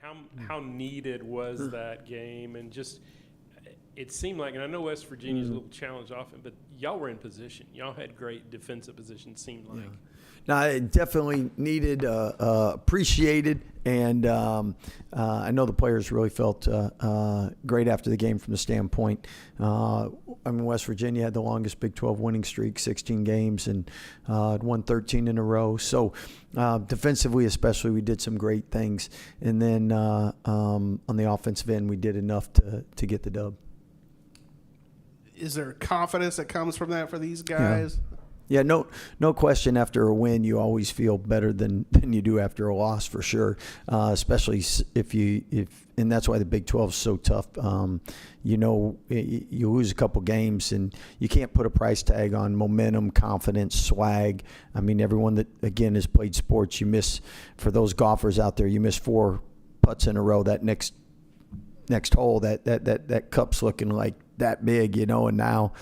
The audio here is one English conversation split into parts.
How needed was that game? And just it seemed like, and I know West Virginia's a little challenged often, but y'all were in position. Y'all had great defensive position, seemed like. Yeah. No, it definitely needed, appreciated, and I know the players really felt great after the game from the standpoint. West Virginia had the longest Big 12 winning streak, 16 games, and won 13 in a row. So defensively especially, we did some great things. And then on the offensive end, we did enough to get the dub. Is there confidence that comes from that for these guys? Yeah, no question. After a win, you always feel better than you do after a loss, for sure. Especially and that's why the Big 12 is so tough. You lose a couple games, and you can't put a price tag on momentum, confidence, swag. I mean, everyone that again has played sports, you miss, for those golfers out there, you miss 4 putts in a row. That next hole, that cup's looking like that big, and now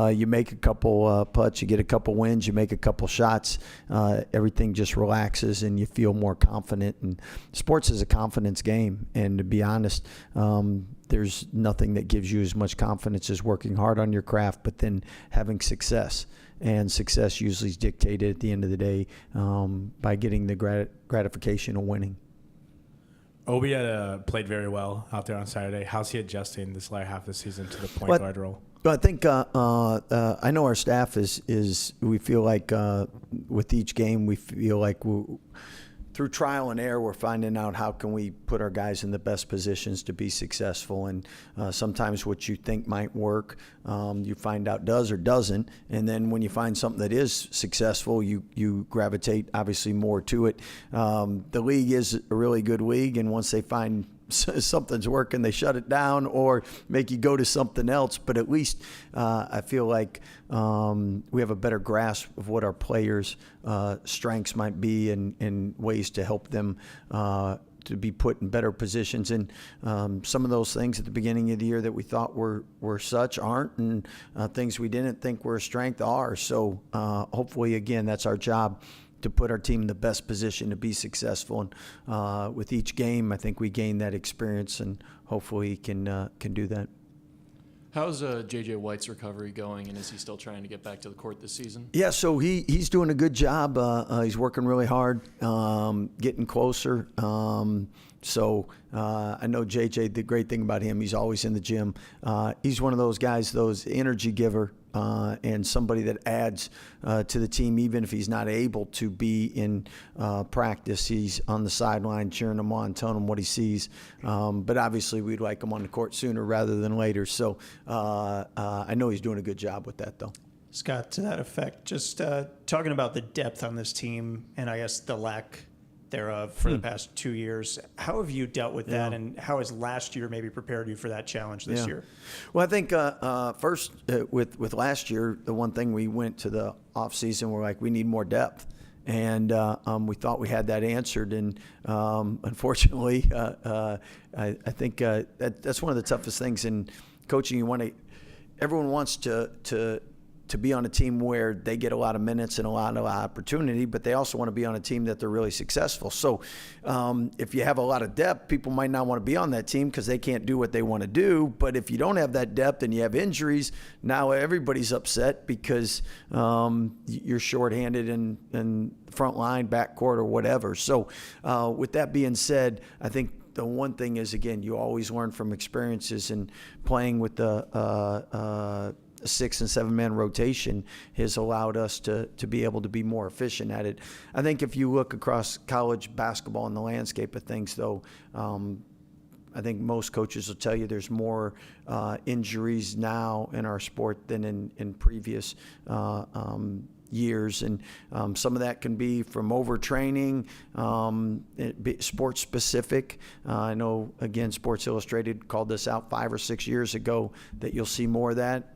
you make a couple putts, you get a couple wins, you make a couple shots, everything just relaxes and you feel more confident. And sports is a confidence game, and to be honest, there's nothing that gives you as much confidence as working hard on your craft, but then having success. And success usually is dictated at the end of the day by getting the gratification of winning. Obi played very well out there on Saturday. How's he adjusting this latter half of the season to the point guard role? But I think I know our staff is we feel like with each game we feel like through trial and error we're finding out how can we put our guys in the best positions to be successful. And sometimes what you think might work, you find out does or doesn't. And then when you find something that is successful, you gravitate obviously more to it. The league is a really good league, and once they find something's working, they shut it down or make you go to something else. But at least I feel like we have a better grasp of what our players' strengths might be and ways to help them to be put in better positions. And some of those things at the beginning of the year that we thought were such aren't, and things we didn't think were a strength are. So hopefully, again, that's our job, to put our team in the best position to be successful. And with each game, I think we gain that experience, and hopefully he can do that. How's J.J. White's recovery going, and is he still trying to get back to the court this season? Yeah, so he's doing a good job. He's working really hard, getting closer. So I know J.J., the great thing about him, he's always in the gym. He's one of those guys, those energy giver, and somebody that adds to the team even if he's not able to be in practice. He's on the sideline cheering him on, telling him what he sees. But obviously we'd like him on the court sooner rather than later. So I know he's doing a good job with that, though. Scott, to that effect, just talking about the depth on this team and I guess the lack thereof for the past 2 years, how have you dealt with that, and how has last year maybe prepared you for that challenge this year? Well, I think first with last year, the one thing we went to the offseason, we're like, we need more depth. And we thought we had that answered, and unfortunately, I think that's one of the toughest things in coaching. Everyone wants to be on a team where they get a lot of minutes and a lot of opportunity, but they also want to be on a team that they're really successful. So if you have a lot of depth, people might not want to be on that team because they can't do what they want to do. But if you don't have that depth and you have injuries, now everybody's upset because you're shorthanded in front line, backcourt, or whatever. So with that being said, I think the one thing is, again, you always learn from experiences, and playing with the 6- and 7-man rotation has allowed us to be able to be more efficient at it. I think if you look across college basketball in the landscape of things, though, I think most coaches will tell you there's more injuries now in our sport than in previous years, and some of that can be from overtraining, sports specific. I know, again, Sports Illustrated called this out 5 or 6 years ago, that you'll see more of that.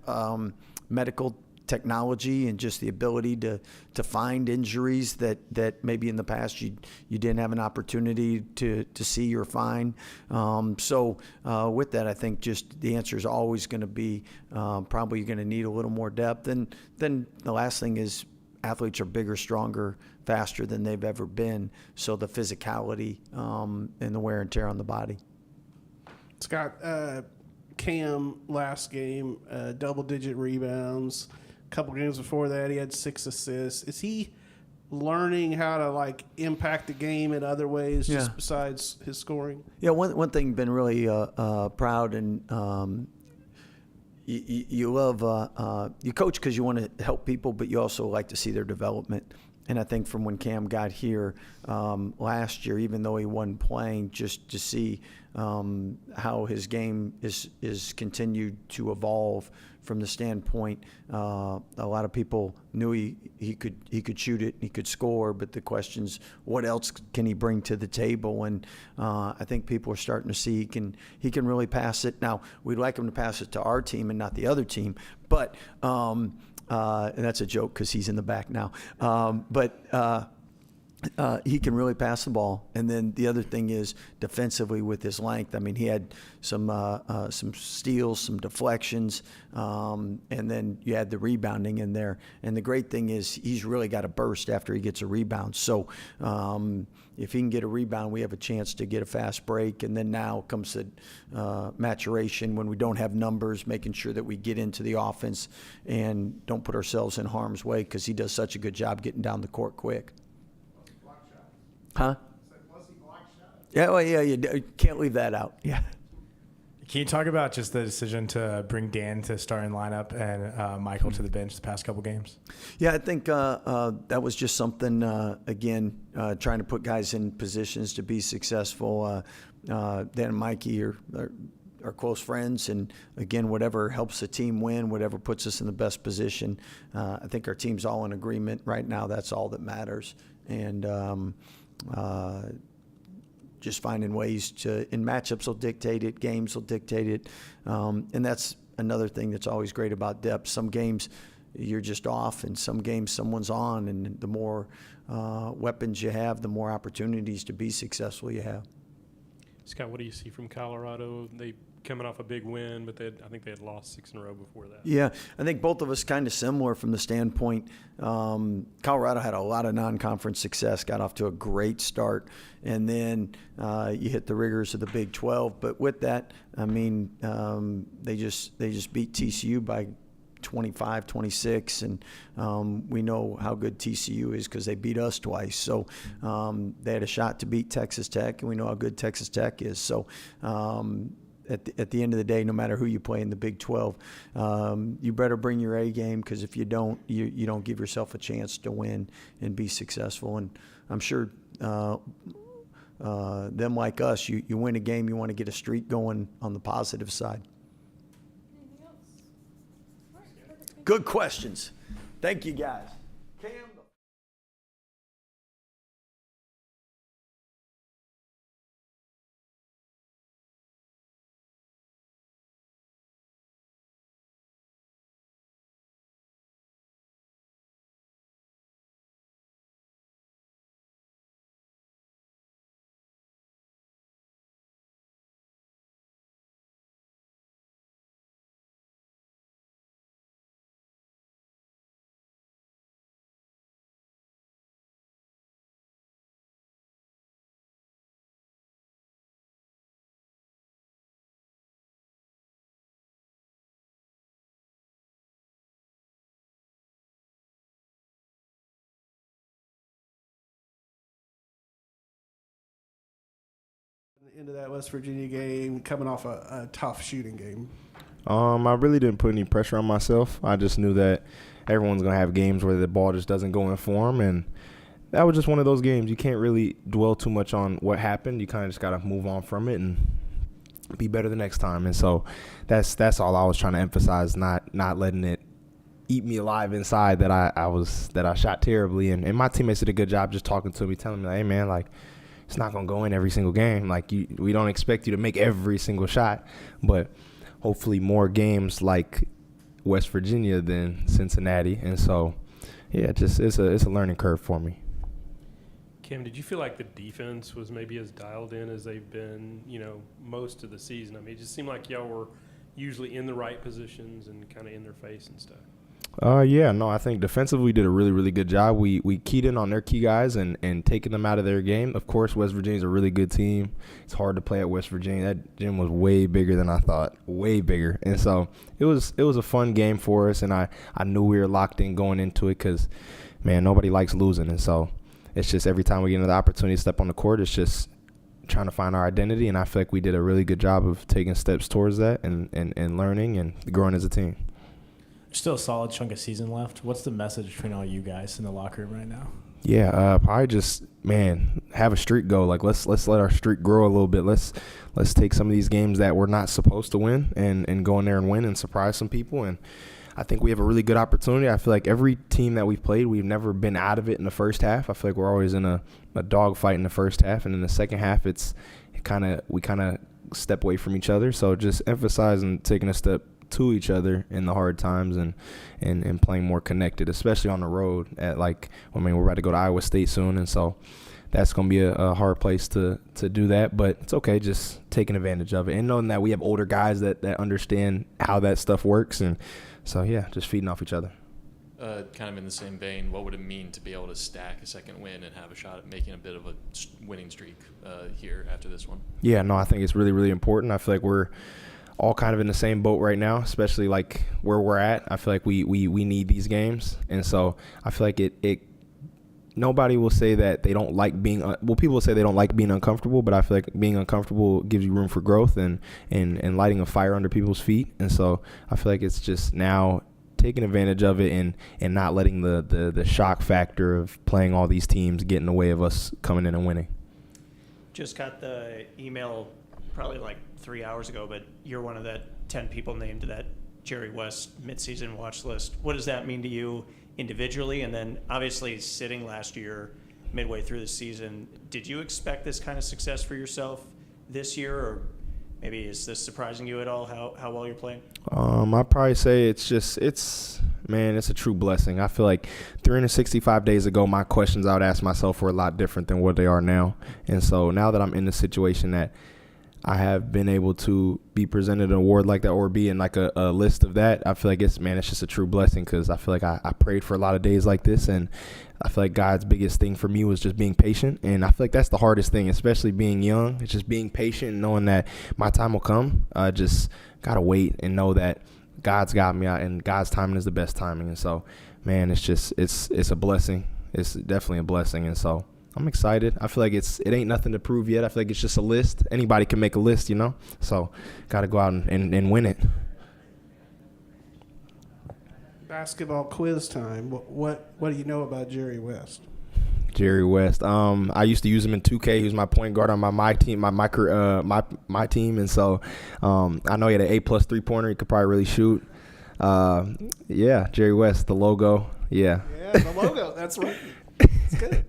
Medical technology and just the ability to find injuries that maybe in the past you didn't have an opportunity to see or find. So with that, I think just the answer is always going to be probably you're going to need a little more depth. And then the last thing is athletes are bigger, stronger, faster than they've ever been. So the physicality and the wear and tear on the body. Scott, Cam last game, double-digit rebounds. A couple games before that, he had 6 assists. Is he learning how to like impact the game in other ways just besides his scoring? Yeah, one thing been really proud and you love you coach because you want to help people, but you also like to see their development. And I think from when Cam got here last year, even though he wasn't playing, just to see how his game is continued to evolve from the standpoint, a lot of people knew he could shoot it, he could score, but the question's what else can he bring to the table? And I think people are starting to see he can really pass it. Now we'd like him to pass it to our team and not the other team, but and that's a joke because he's in the back now. He can really pass the ball. And then the other thing is defensively with his length. I mean, he had some steals, some deflections, and then you had the rebounding in there. And the great thing is he's really got a burst after he gets a rebound. So if he can get a rebound, we have a chance to get a fast break. And then now comes the maturation when we don't have numbers, making sure that we get into the offense and don't put ourselves in harm's way because he does such a good job getting down the court quick. Huh? Yeah, well, yeah, you can't leave that out. Yeah. Can you talk about just the decision to bring Dan to starting lineup and Michael to the bench the past couple games? Yeah, I think that was just something, again, trying to put guys in positions to be successful. Dan and Mikey are close friends, and again, whatever helps the team win, whatever puts us in the best position. I think our team's all in agreement right now. That's all that matters. And just finding ways to, in matchups will dictate it, games will dictate it. And that's another thing that's always great about depth. Some games you're just off, and some games someone's on, and the more weapons you have, the more opportunities to be successful you have. Scott, what do you see from Colorado? They coming off a big win, but I think they had lost 6 in a row before that. Yeah, I think both of us kind of similar from the standpoint. Colorado had a lot of non-conference success, got off to a great start, and then you hit the rigors of the Big 12. But with that, I mean, they just beat TCU by 25, 26, and we know how good TCU is because they beat us twice. So they had a shot to beat Texas Tech, and we know how good Texas Tech is. So at the end of the day, no matter who you play in the Big 12, you better bring your A game, because if you don't, you don't give yourself a chance to win and be successful. And I'm sure them like us, you win a game, you want to get a streak going on the positive side. Good questions. Thank you, guys. Cam. Into that West Virginia game, coming off a tough shooting game. I really didn't put any pressure on myself. I just knew that everyone's going to have games where the ball just doesn't go in for them, and that was just one of those games. You can't really dwell too much on what happened. You kind of just got to move on from it and be better the next time. And so that's all I was trying to emphasize, not letting it eat me alive inside that I shot terribly. And my teammates did a good job just talking to me, telling me, like, hey, man, like, it's not going to go in every single game. Like, we don't expect you to make every single shot, but hopefully more games like West Virginia than Cincinnati. And so, yeah, just it's a learning curve for me. Kim, did you feel like the defense was maybe as dialed in as they've been, most of the season? I mean, it just seemed like y'all were usually in the right positions and kind of in their face and stuff. Yeah, no, I think defensively we did a really, really good job. We keyed in on their key guys and taking them out of their game. Of course, West Virginia's a really good team. It's hard to play at West Virginia. That gym was way bigger than I thought, way bigger. And so it was a fun game for us, and I knew we were locked in going into it because, man, nobody likes losing. And so it's just every time we get another opportunity to step on the court, it's just trying to find our identity, and I feel like we did a really good job of taking steps towards that and learning and growing as a team. Still a solid chunk of season left. What's the message between all you guys in the locker room right now? Yeah, probably just, man, have a streak go. Like let's let our streak grow a little bit. Let's take some of these games that we're not supposed to win and go in there and win and surprise some people. And I think we have a really good opportunity. I feel like every team that we've played, we've never been out of it in the first half. I feel like we're always in a dogfight in the first half, and in the second half, we kind of step away from each other. So just emphasizing taking a step to each other in the hard times and playing more connected, especially on the road. We're about to go to Iowa State soon, and so that's going to be a hard place to do that. But it's okay, just taking advantage of it and knowing that we have older guys that understand how that stuff works. And so, yeah, just feeding off each other. Kind of in the same vein, what would it mean to be able to stack a second win and have a shot at making a bit of a winning streak here after this one? Yeah, no, I think it's really, really important. I feel like we're all kind of in the same boat right now, especially like where we're at. I feel like we need these games. And so I feel like it nobody will say that they don't like being people will say they don't like being uncomfortable, but I feel like being uncomfortable gives you room for growth and lighting a fire under people's feet. And so I feel like it's just now taking advantage of it and not letting the shock factor of playing all these teams get in the way of us coming in and winning. Just got the email probably like 3 hours ago, but you're one of the 10 people named to that Jerry West midseason watch list. What does that mean to you individually? And then obviously sitting last year midway through the season, did you expect this kind of success for yourself this year, or maybe is this surprising you at all, how well you're playing? I'd probably say it's a true blessing. I feel like 365 days ago, my questions I would ask myself were a lot different than what they are now. And so now that I'm in the situation that I have been able to be presented an award like that or be in like a list of that, I feel like it's just a true blessing, because I feel like I prayed for a lot of days like this, and I feel like God's biggest thing for me was just being patient. And I feel like that's the hardest thing, especially being young. It's just being patient and knowing that my time will come. I just got to wait and know that God's got me out, and God's timing is the best timing. And so, man, it's a blessing. It's definitely a blessing. And so I'm excited. I feel like it ain't nothing to prove yet. I feel like it's just a list. Anybody can make a list, you know? So got to go out and win it. Basketball quiz time. What do you know about Jerry West? Jerry West. I used to use him in 2K. He was my point guard on my team, my team, and so I know he had an A+ 3-pointer. He could probably really shoot. Yeah, Jerry West, the logo. Yeah. Yeah, the logo. That's right. It's good.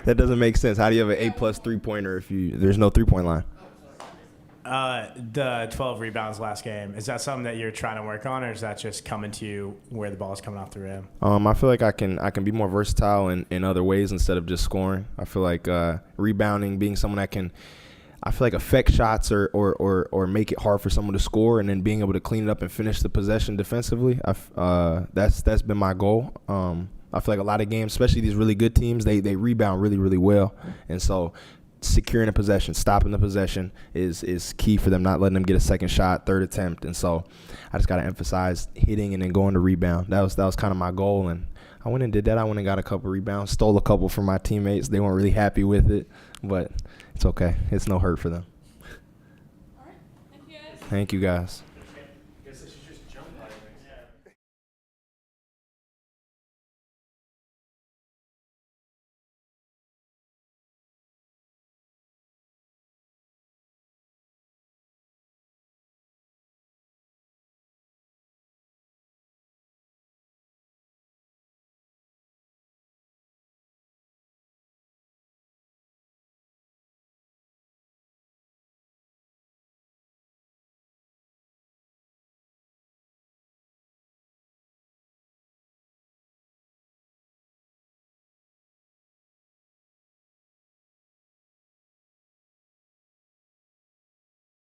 That doesn't make sense. How do you have an A+ 3-pointer if there's no 3-point line? The 12 rebounds last game, is that something that you're trying to work on, or is that just coming to you where the ball is coming off the rim? I feel like I can be more versatile in other ways instead of just scoring. I feel like rebounding, being someone that can, I feel like, affect shots or make it hard for someone to score, and then being able to clean it up and finish the possession defensively. That's been my goal. I feel like a lot of games, especially these really good teams, they rebound really, really well. And so securing a possession, stopping the possession is key for them, not letting them get a second shot, third attempt. And so I just got to emphasize hitting and then going to rebound. That was kind of my goal, and I went and did that. I went and got a couple rebounds, stole a couple from my teammates. They weren't really happy with it, but it's okay. It's no hurt for them. All right. Thank you guys. Thank you, guys.